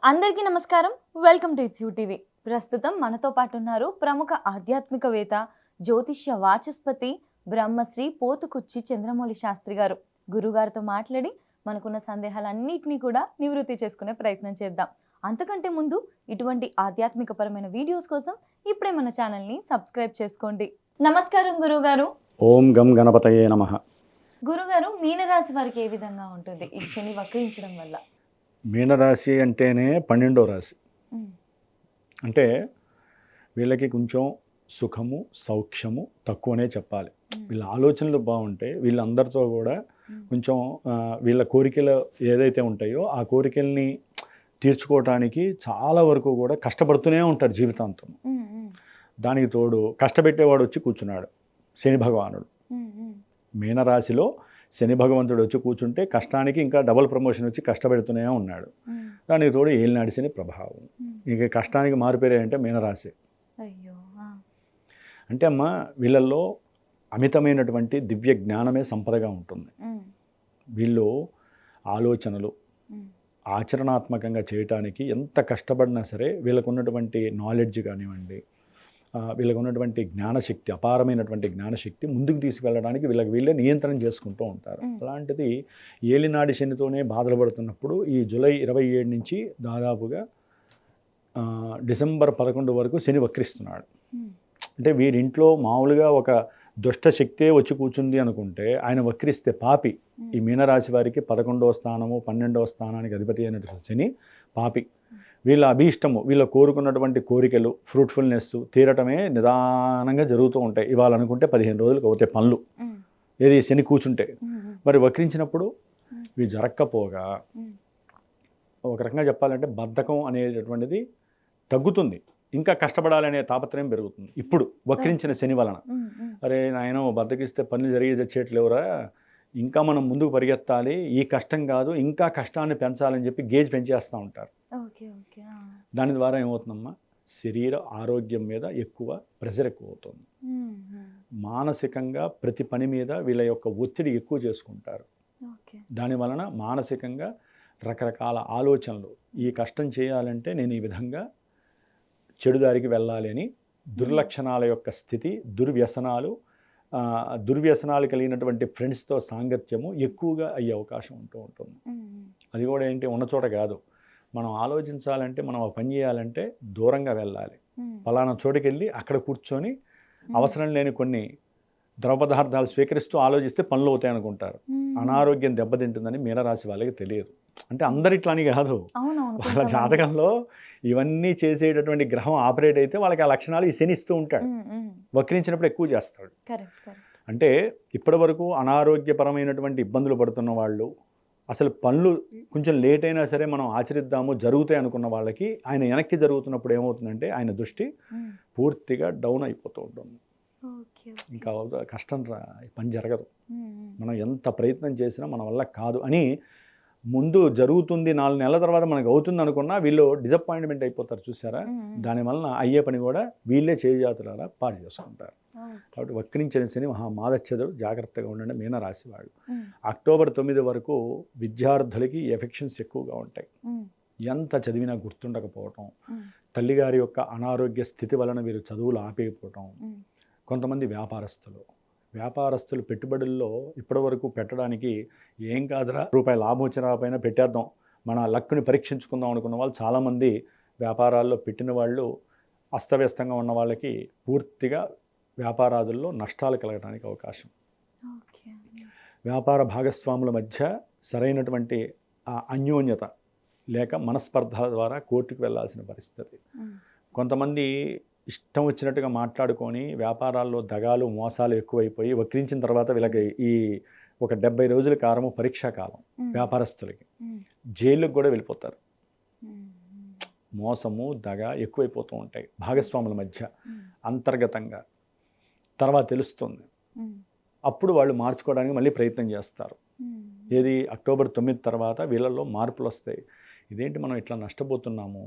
అందరికీ నమస్కారం. Welcome to it's you TV. ప్రస్తుతం మనతో పాటు ఉన్నారు ప్రముఖ ఆధ్యాత్మికవేత్త, జ్యోతిష్య వాచస్పతి బ్రహ్మశ్రీ పోతుకుచ్చి చంద్రమౌళి శాస్త్రి గారు. గురుగారితో మాట్లాడి మనకున్న సందేహాలన్నిటినీ కూడా నివృత్తి చేసుకునే ప్రయత్నం చేద్దాం. అంతకంటే ముందు ఇటువంటి ఆధ్యాత్మికపరమైన వీడియోస్ కోసం ఇప్పుడే మన ఛానల్ని సబ్స్క్రైబ్ చేసుకోండి. నమస్కారం గురుగారు. ఓం గం గణపతయే నమః. గురుగారు, మీనరాశి వారికి ఏ విధంగా ఉంటుంది ఈ శని వక్రించడం వల్ల? మీనరాశి అంటేనే 12వ రాశి. అంటే వీళ్ళకి కొంచెం సుఖము సౌఖ్యము తక్కువనే చెప్పాలి. వీళ్ళ ఆలోచనలు బాగుంటాయి. వీళ్ళందరితో కూడా కొంచెం వీళ్ళ కోరికలు ఏదైతే ఉంటాయో ఆ కోరికల్ని తీర్చుకోవటానికి చాలా వరకు కూడా కష్టపడుతూనే ఉంటారు జీవితాంతం. దానికి తోడు కష్టపెట్టేవాడు వచ్చి కూర్చున్నాడు శని భగవానుడు. మీనరాశిలో శని భగవంతుడు వచ్చి కూర్చుంటే కష్టానికి ఇంకా డబుల్ ప్రమోషన్ వచ్చి కష్టపెడుతూనే ఉన్నాడు. దానికి తోడు ఏలినాడి శని ప్రభావం. ఇక కష్టానికి మారిపోయాయంటే మీనరాశి. అంటే అమ్మ, వీళ్ళల్లో అమితమైనటువంటి దివ్య జ్ఞానమే సంపదగా ఉంటుంది. వీళ్ళు ఆలోచనలు ఆచరణాత్మకంగా చేయటానికి ఎంత కష్టపడినా సరే వీళ్ళకు ఉన్నటువంటి నాలెడ్జ్ కానివ్వండి, వీళ్ళకు ఉన్నటువంటి జ్ఞానశక్తి, అపారమైనటువంటి జ్ఞానశక్తి ముందుకు తీసుకెళ్ళడానికి వీళ్ళే నియంత్రణ చేసుకుంటూ ఉంటారు. అలాంటిది ఏలినాడి శనితోనే బాధలు పడుతున్నప్పుడు ఈ జూలై 27 నుంచి దాదాపుగా డిసెంబర్ 11 వరకు శని వక్రిస్తున్నాడు. అంటే వీరింట్లో మామూలుగా ఒక దుష్ట శక్తే వచ్చి కూర్చుంది అనుకుంటే ఆయన వక్రిస్తే పాపి. ఈ మీనరాశి వారికి 11వ స్థానము 12వ స్థానానికి అధిపతి అయినటువంటి శని పాపి. వీళ్ళ అభీష్టము, వీళ్ళు కోరుకున్నటువంటి కోరికలు ఫ్రూట్ఫుల్నెస్ తీరటమే నిదానంగా జరుగుతూ ఉంటాయి. ఇవాళ అనుకుంటే 15 రోజులకు అవుతాయి పనులు, ఏది శని కూర్చుంటే. మరి వక్రించినప్పుడు ఇవి జరక్కపోగా ఒక రకంగా చెప్పాలంటే బద్ధకం అనేటటువంటిది తగ్గుతుంది, ఇంకా కష్టపడాలనే తాపత్రయం పెరుగుతుంది. ఇప్పుడు వక్రించిన శని వలన అరే నాయన బద్దకిస్తే పనులు జరిగి తెచ్చేట్లేవురా, ఇంకా మనం ముందుకు పరిగెత్తాలి, ఈ కష్టం కాదు ఇంకా కష్టాన్ని పెంచాలని చెప్పి గేజ్ పెంచేస్తూ ఉంటారు. దాని ద్వారా ఏమవుతుందమ్మా, శరీర ఆరోగ్యం మీద ప్రెషర్ ఎక్కువ అవుతుంది. మానసికంగా ప్రతి పని మీద వీళ్ళ యొక్క ఒత్తిడి ఎక్కువ చేసుకుంటారు. దాని వలన మానసికంగా రకరకాల ఆలోచనలు, ఈ కష్టం చేయాలంటే నేను ఈ విధంగా చెడుదారికి వెళ్ళాలి అని దుర్లక్షణాల యొక్క స్థితి, దుర్వ్యసనాలు కలిగినటువంటి ఫ్రెండ్స్తో సాంగత్యము ఎక్కువగా అయ్యే అవకాశం ఉంటుంది. అది కూడా ఏంటి, ఉన్న చోట కాదు, మనం ఆలోచించాలంటే, మనం పని చేయాలంటే దూరంగా వెళ్ళాలి. ఫలానా చోటుకి వెళ్ళి అక్కడ కూర్చొని అవసరం లేని కొన్ని ద్రవ పదార్థాలు స్వీకరిస్తూ ఆలోచిస్తే పనులు అవుతాయి అనుకుంటారు. అనారోగ్యం దెబ్బతింటుందని మీనరాశి వాళ్ళకి తెలియదు. అంటే అందరిట్లాని కాదు, వాళ్ళ జాతకంలో ఇవన్నీ చేసేటటువంటి గ్రహం ఆపరేట్ అయితే వాళ్ళకి ఆ లక్షణాలు ఈ శని ఇస్తూ ఉంటాడు. వక్రించినప్పుడు ఎక్కువ చేస్తాడు. అంటే ఇప్పటి వరకు అనారోగ్యపరమైనటువంటి ఇబ్బందులు పడుతున్న వాళ్ళు, అసలు పనులు కొంచెం లేట్ అయినా సరే మనం ఆచరిద్దాము జరుగుతాయి అనుకున్న వాళ్ళకి ఆయన వెనక్కి జరుగుతున్నప్పుడు ఏమవుతుందంటే ఆయన దృష్టి పూర్తిగా డౌన్ అయిపోతూ ఉంటుంది. ఇంకా కష్టం రా, పని జరగదు, మనం ఎంత ప్రయత్నం చేసినా మన వల్ల కాదు అని ముందు జరుగుతుంది, 4 నెలల తర్వాత మనకు అవుతుంది అనుకున్నా వీళ్ళు డిసప్పాయింట్మెంట్ అయిపోతారు. చూసారా, దానివలన అయ్యే పని కూడా వీళ్ళే చేజాతులారా పాడు చేసుకుంటారు. కాబట్టి వక్రించిన శని మాదచ్చదుడు, జాగ్రత్తగా ఉండండి మీనరాశి వాళ్ళు. అక్టోబర్ 9 వరకు విద్యార్థులకి ఎఫెక్షన్స్ ఎక్కువగా ఉంటాయి. ఎంత చదివినా గుర్తుండకపోవటం, తల్లిగారి యొక్క అనారోగ్య స్థితి వలన వీరు చదువులు ఆపేయకపోవటం. కొంతమంది వ్యాపారస్తులు పెట్టుబడుల్లో ఇప్పటివరకు పెట్టడానికి ఏం కాదురా, రూపాయి లాభం వచ్చిన రాపైనా పెట్టేద్దాం, మన లక్కుని పరీక్షించుకుందాం అనుకున్న వాళ్ళు చాలామంది వ్యాపారాల్లో పెట్టిన వాళ్ళు అస్తవ్యస్తంగా ఉన్న వాళ్ళకి పూర్తిగా వ్యాపారాదుల్లో నష్టాలు కలగడానికి అవకాశం. వ్యాపార భాగస్వాముల మధ్య సరైనటువంటి అన్యోన్యత లేక మనస్పర్ధ ద్వారా కోర్టుకు వెళ్ళాల్సిన పరిస్థితి. కొంతమంది ఇష్టం వచ్చినట్టుగా మాట్లాడుకొని వ్యాపారాల్లో దగాలు మోసాలు ఎక్కువైపోయి వక్రించిన తర్వాత వీళ్ళకి ఈ ఒక 70 రోజుల కాలము పరీక్షా కాలం. వ్యాపారస్తులకి జైలుకు కూడా వెళ్ళిపోతారు. మోసము దగ ఎక్కువైపోతూ ఉంటాయి భాగస్వాముల మధ్య అంతర్గతంగా. తర్వాత తెలుస్తుంది, అప్పుడు వాళ్ళు మార్చుకోవడానికి మళ్ళీ ప్రయత్నం చేస్తారు. ఏది అక్టోబర్ 9 తర్వాత వీళ్ళల్లో మార్పులు వస్తాయి. ఇదేంటి మనం ఇట్లా నష్టపోతున్నాము,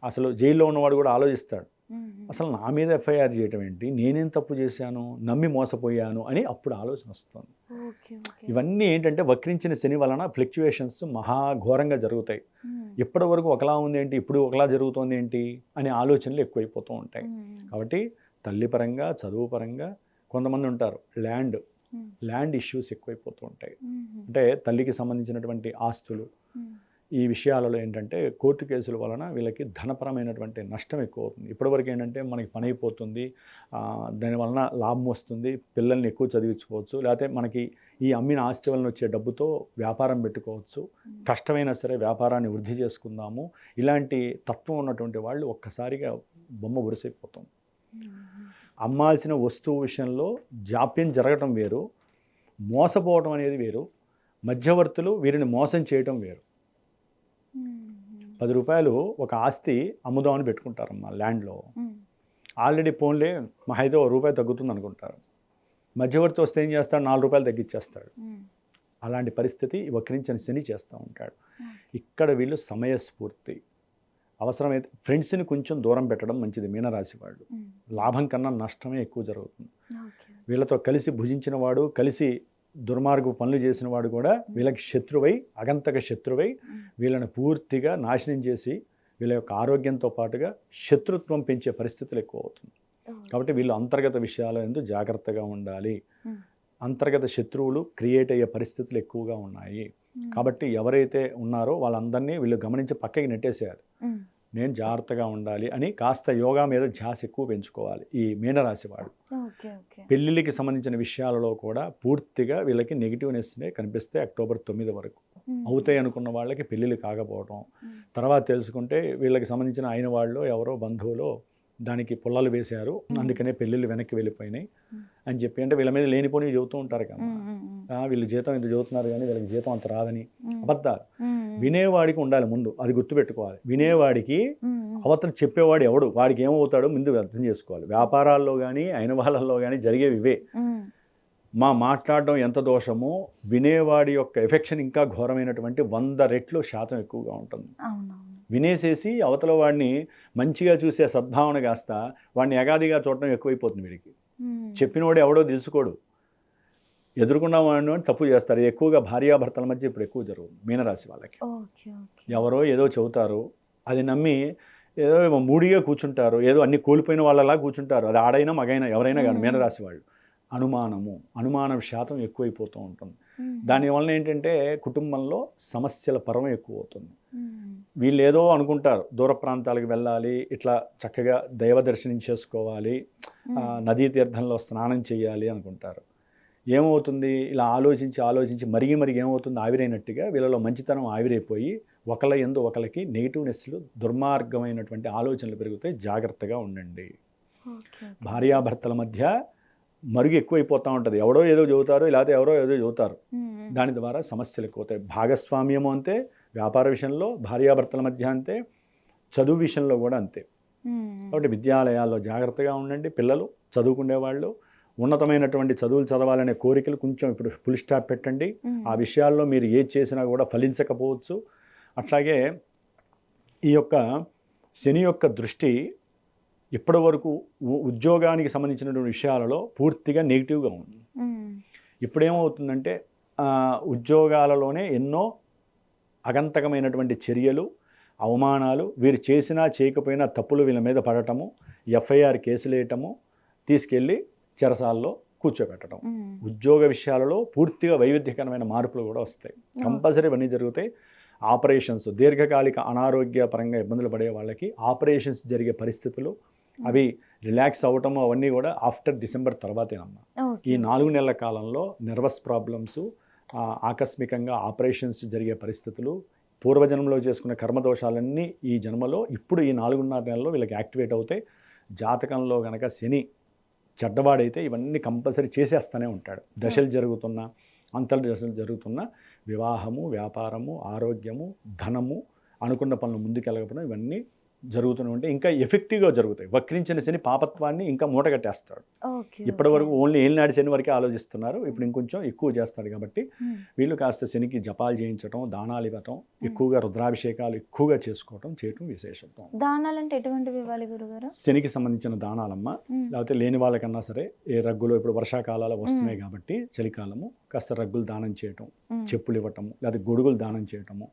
అసలు జైల్లో ఉన్నవాడు కూడా ఆలోచిస్తాడు, అసలు నా మీద ఎఫ్ఐఆర్ చేయటం ఏంటి, నేనేం తప్పు చేశాను, నమ్మి మోసపోయాను అని అప్పుడు ఆలోచన వస్తుంది. ఇవన్నీ ఏంటంటే వక్రించిన శని వలన ఫ్లక్చువేషన్స్ మహాఘోరంగా జరుగుతాయి. ఇప్పటి వరకు ఒకలా ఉంది ఏంటి, ఇప్పుడు ఒకలా జరుగుతోంది ఏంటి అనే ఆలోచనలు ఎక్కువైపోతూ ఉంటాయి. కాబట్టి తల్లి పరంగా, చదువు పరంగా కొంతమంది ఉంటారు ల్యాండ్ ఇష్యూస్ ఎక్కువైపోతూ ఉంటాయి. అంటే తల్లికి సంబంధించినటువంటి ఆస్తులు, ఈ విషయాలలో ఏంటంటే కోర్టు కేసుల వలన వీళ్ళకి ధనపరమైనటువంటి నష్టం ఎక్కువ అవుతుంది. ఇప్పటివరకు ఏంటంటే మనకి పని అయిపోతుంది, దానివలన లాభం వస్తుంది, పిల్లల్ని ఎక్కువ చదివించుకోవచ్చు, లేకపోతే మనకి ఈ అమ్మిన ఆస్తి వలన వచ్చే డబ్బుతో వ్యాపారం పెట్టుకోవచ్చు, కష్టమైనా సరే వ్యాపారాన్ని వృద్ధి చేసుకుందాము, ఇలాంటి తత్వం ఉన్నటువంటి వాళ్ళు ఒక్కసారిగా బొమ్మ బురిసైపోతాం. అమ్మాల్సిన వస్తువు విషయంలో జాప్యం జరగటం వేరు, మోసపోవటం అనేది వేరు, మధ్యవర్తులు వీరిని మోసం చేయటం వేరు. 10 రూపాయలు ఒక ఆస్తి అమ్ముదామని పెట్టుకుంటారమ్మా ల్యాండ్లో. ఆల్రెడీ ఫోన్లే మా అయితే ₹1 తగ్గుతుంది అనుకుంటారు. మధ్యవర్తి వస్తే ఏం చేస్తాడు, ₹4 తగ్గించేస్తాడు. అలాంటి పరిస్థితి వక్రించిన శని చేస్తూ ఉంటాడు. ఇక్కడ వీళ్ళు సమయస్ఫూర్తి, అవసరమైతే ఫ్రెండ్స్ని కొంచెం దూరం పెట్టడం మంచిది. మీనరాశి వాళ్ళు లాభం కన్నా నష్టమే ఎక్కువ జరుగుతుంది. వీళ్ళతో కలిసి భుజించిన వాడు, కలిసి దుర్మార్గపు పనులు చేసిన వాడు కూడా వీళ్ళకి శత్రువై, అగంతక శత్రువై వీళ్ళని పూర్తిగా నాశనం చేసి వీళ్ళ యొక్క ఆరోగ్యంతో పాటుగా శత్రుత్వం పెంచే పరిస్థితులు ఎక్కువ అవుతుంది. కాబట్టి వీళ్ళు అంతర్గత విషయాల యందు జాగ్రత్తగా ఉండాలి. అంతర్గత శత్రువులు క్రియేట్ అయ్యే పరిస్థితులు ఎక్కువగా ఉన్నాయి. కాబట్టి ఎవరైతే ఉన్నారో వాళ్ళందరినీ వీళ్ళు గమనించి పక్కకి నెట్టేసేయాలి. నేను జాగ్రత్తగా ఉండాలి అని కాస్త యోగా మీద ధ్యాస ఎక్కువ పెంచుకోవాలి ఈ మీనరాశి వాడు. పెళ్ళిళ్ళకి సంబంధించిన విషయాలలో కూడా పూర్తిగా వీళ్ళకి నెగిటివ్నెస్నే కనిపిస్తే అక్టోబర్ 9 వరకు అవుతాయి అనుకున్న వాళ్ళకి పెళ్ళిళ్ళు కాకపోవడం, తర్వాత తెలుసుకుంటే వీళ్ళకి సంబంధించిన అయిన వాళ్ళు ఎవరో బంధువులో దానికి పుల్లలు వేశారు, అందుకనే పెళ్ళిళ్ళు వెనక్కి వెళ్ళిపోయినాయి అని చెప్పి, అంటే వీళ్ళ మీద లేనిపోని చెబుతూ ఉంటారు కదా, వీళ్ళు జీతం ఇంత చదువుతున్నారు కానీ వీళ్ళకి జీతం అంత రాదని. అబద్ధాలు. వినేవాడికి ఉండాలి ముందు, అది గుర్తుపెట్టుకోవాలి. వినేవాడికి అవతల చెప్పేవాడు ఎవడు, వాడికి ఏమవుతాడో ముందు అర్థం చేసుకోవాలి. వ్యాపారాల్లో కానీ అయిన వాళ్ళల్లో కానీ జరిగేవి ఇవే. మాట్లాడడం ఎంత దోషమో వినేవాడి యొక్క ఎఫెక్షన్ ఇంకా ఘోరమైనటువంటి 100 రెట్లు శాతం ఎక్కువగా ఉంటుంది. వినేసేసి అవతల వాడిని మంచిగా చూసే సద్భావన కాస్త వాడిని ఎగాదిగా చూడటం ఎక్కువైపోతుంది. వీడికి చెప్పినవాడు ఎవడో తెలుసుకోడు, ఎదుర్కొన్న వాడిని తప్పు చేస్తారు. ఎక్కువగా భార్యాభర్తల మధ్య ఇప్పుడు ఎక్కువ జరుగుతుంది మీనరాశి వాళ్ళకి. ఎవరో ఏదో చెబుతారు, అది నమ్మి ఏదో మూడిగా కూర్చుంటారు, ఏదో అన్ని కోల్పోయిన వాళ్ళలా కూర్చుంటారు. అది ఆడైనా మగైనా ఎవరైనా కానీ మీనరాశి వాళ్ళు అనుమానం శాతం ఎక్కువైపోతూ ఉంటుంది. దానివల్ల ఏంటంటే కుటుంబంలో సమస్యల పరం ఎక్కువ అవుతుంది. వీళ్ళు ఏదో అనుకుంటారు, దూర ప్రాంతాలకు వెళ్ళాలి, ఇట్లా చక్కగా దైవ దర్శనం చేసుకోవాలి, నదీ తీర్థంలో స్నానం చేయాలి అనుకుంటారు. ఏమవుతుంది, ఇలా ఆలోచించి మరిగి ఏమవుతుంది, ఆవిరైనట్టుగా వీళ్ళలో మంచితనం ఆవిరైపోయి ఒకళ్ళ యందు ఒకళ్ళకి నెగిటివ్నెస్లు, దుర్మార్గమైనటువంటి ఆలోచనలు పెరుగుతాయి. జాగ్రత్తగా ఉండండి. భార్యాభర్తల మధ్య మరుగు ఎక్కువైపోతూ ఉంటుంది. ఎవడో ఏదో చెబుతారు, లేకపోతే ఎవరో ఏదో చెబుతారు, దాని ద్వారా సమస్యలు ఎక్కువ అవుతాయి. భాగస్వామ్యము అంతే, వ్యాపార విషయంలో భార్యాభర్తల మధ్య అంతే, చదువు విషయంలో కూడా అంతే. కాబట్టి విద్యాలయాల్లో జాగ్రత్తగా ఉండండి. పిల్లలు చదువుకునేవాళ్ళు ఉన్నతమైనటువంటి చదువులు చదవాలనే కోరికలు కొంచెం ఇప్పుడు ఫుల్ స్టాప్ పెట్టండి. ఆ విషయాల్లో మీరు ఏది చేసినా కూడా ఫలించకపోవచ్చు. అట్లాగే ఈ యొక్క శని యొక్క దృష్టి ఇప్పటి వరకు ఉద్యోగానికి సంబంధించినటువంటి విషయాలలో పూర్తిగా నెగిటివ్గా ఉంది. ఇప్పుడేమవుతుందంటే ఉద్యోగాలలోనే ఎన్నో అగంతకమైనటువంటి చర్యలు, అవమానాలు, వీరు చేసినా చేయకపోయినా తప్పులు వీళ్ళ మీద పడటము, ఎఫ్ఐఆర్ కేసులు వేయటము, తీసుకెళ్ళి చెరసాల్లో కూర్చోబెట్టడం. ఉద్యోగ విషయాలలో పూర్తిగా వైవిధ్యకరమైన మార్పులు కూడా వస్తాయి. కంపల్సరీ ఇవన్నీ జరుగుతాయి. ఆపరేషన్స్, దీర్ఘకాలిక అనారోగ్యపరంగా ఇబ్బందులు పడే వాళ్ళకి ఆపరేషన్స్ జరిగే పరిస్థితులు, అవి రిలాక్స్ అవ్వటము, అవన్నీ కూడా ఆఫ్టర్ డిసెంబర్ తర్వాతేనమ్మా. ఈ 4 నెలల కాలంలో నర్వస్ ప్రాబ్లమ్స్, ఆకస్మికంగా ఆపరేషన్స్ జరిగే పరిస్థితులు, పూర్వజన్మలో చేసుకున్న కర్మదోషాలన్నీ ఈ జన్మలో ఇప్పుడు ఈ 4.5 నెలల్లో వీళ్ళకి యాక్టివేట్ అవుతాయి. జాతకంలో కనుక శని చెడ్డవాడైతే ఇవన్నీ కంపల్సరీ చేసేస్తూనే ఉంటాడు. దశలు జరుగుతున్నా, అంతర్ దశలు జరుగుతున్నా, వివాహము, వ్యాపారము, ఆరోగ్యము, ధనము, అనుకున్న పనులు ముందుకెళ్ళకపోవడం, ఇవన్నీ జరుగుతూనే ఉంటే ఇంకా ఎఫెక్టివ్గా జరుగుతాయి. వక్రించిన శని పాపత్వాన్ని ఇంకా మూటగట్టేస్తాడు. ఓకే. ఇప్పటి వరకు ఓన్లీ ఏలినాటి శని వరకే ఆలోచిస్తున్నారు, ఇప్పుడు ఇంకొంచెం ఎక్కువ చేస్తాడు. కాబట్టి వీళ్ళు కాస్త శనికి జపాలు చేయించడం, దానాలు ఇవ్వటం, ఎక్కువగా రుద్రాభిషేకాలు ఎక్కువగా చేయటం విశేషత్వం. దానాలు అంటే ఎటువంటివి ఇవ్వాలి గురుగారు? శనికి సంబంధించిన దానాలమ్మ, లేకపోతే లేని వాళ్ళకన్నా సరే ఏ రగ్గులు ఇప్పుడు వర్షాకాలాలు వస్తున్నాయి కాబట్టి చలికాలము కాస్త రగ్గులు దానం చేయటం, చెప్పులు ఇవ్వటము, లేకపోతే గొడుగులు దానం చేయటము,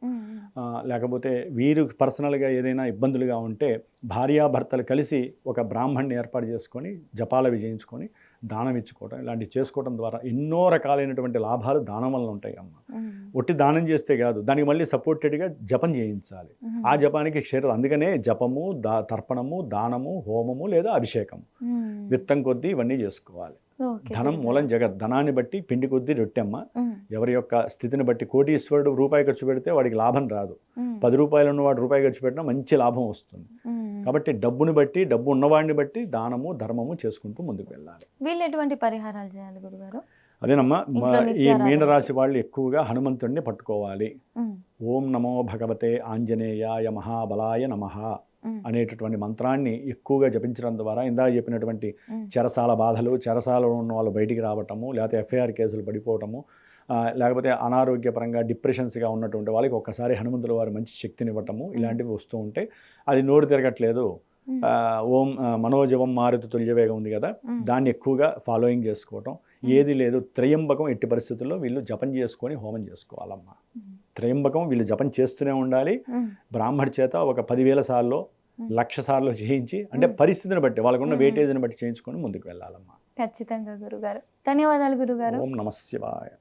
లేకపోతే వీరు పర్సనల్గా ఏదైనా ఇబ్బందులుగా ఉంటే భార్యాభర్తలు కలిసి ఒక బ్రాహ్మణ్ణి ఏర్పాటు చేసుకొని జపాలు చేయించుకొని దానం ఇచ్చుకోవటం, ఇలాంటివి చేసుకోవడం ద్వారా ఎన్నో రకాలైనటువంటి లాభాలు దానం వల్ల ఉంటాయి అమ్మ. ఒట్టి దానం చేస్తే కాదు, దానికి మళ్ళీ సపోర్టెడ్గా జపం చేయించాలి. ఆ జపానికి అందుకనే జపము, తర్పణము, దానము, హోమము లేదా అభిషేకము విత్తం కొద్దీ ఇవన్నీ చేసుకోవాలి. ధనం మూలం జగత్, ధనాన్ని బట్టి పిండి కొద్దీ రొట్టెమ్మ. ఎవరి యొక్క స్థితిని బట్టి కోటీశ్వరుడు రూపాయి ఖర్చు పెడితే వాడికి లాభం రాదు, 10 రూపాయలు ఉన్నవాడు రూపాయి ఖర్చు పెట్టినా మంచి లాభం వస్తుంది. కాబట్టి డబ్బుని బట్టి, డబ్బు ఉన్నవాడిని బట్టి దానము ధర్మము చేసుకుంటూ ముందుకు వెళ్ళాలి. వీళ్ళు ఎటువంటి పరిహారాలు చేయాలి గురుగారు? అదేనమ్మా, ఈ మీనరాశి వాళ్ళు ఎక్కువగా హనుమంతుడిని పట్టుకోవాలి. ఓం నమో భగవతే ఆంజనేయాయ మహాబలాయ నమః అనేటటువంటి మంత్రాన్ని ఎక్కువగా జపించడం ద్వారా ఇందాక చెప్పినటువంటి చెరసాల బాధలు, చెరసాలలో ఉన్న వాళ్ళు బయటికి రావటము, లేకపోతే ఎఫ్ఐఆర్ కేసులు పడిపోవటము, లేకపోతే అనారోగ్యపరంగా డిప్రెషన్స్గా ఉన్నటువంటి వాళ్ళకి ఒక్కసారి హనుమంతుల వారు మంచి శక్తిని ఇవ్వటము, ఇలాంటివి వస్తూ ఉంటే అది నోరు తిరగట్లేదు, ఓం మనోజవం మారుతి తుల్యవేగం ఉంది కదా, దాన్ని ఎక్కువగా ఫాలోయింగ్ చేసుకోవటం. ఏది లేదు, త్రయంబకం ఎట్టి పరిస్థితుల్లో వీళ్ళు జపం చేసుకొని హోమం చేసుకోవాలమ్మా. త్రయంబకం వీళ్ళు జపం చేస్తూనే ఉండాలి. బ్రాహ్మడి చేత ఒక 10,000 సార్లు 1,00,000 సార్లు చేయించి, అంటే పరిస్థితిని బట్టి వాళ్ళకున్న వెయిటేజ్ని బట్టి చేయించుకొని ముందుకు వెళ్ళాలమ్మా. ఖచ్చితంగా గురుగారు. ధన్యవాదాలు గురుగారు. ఓం నమః శివాయ.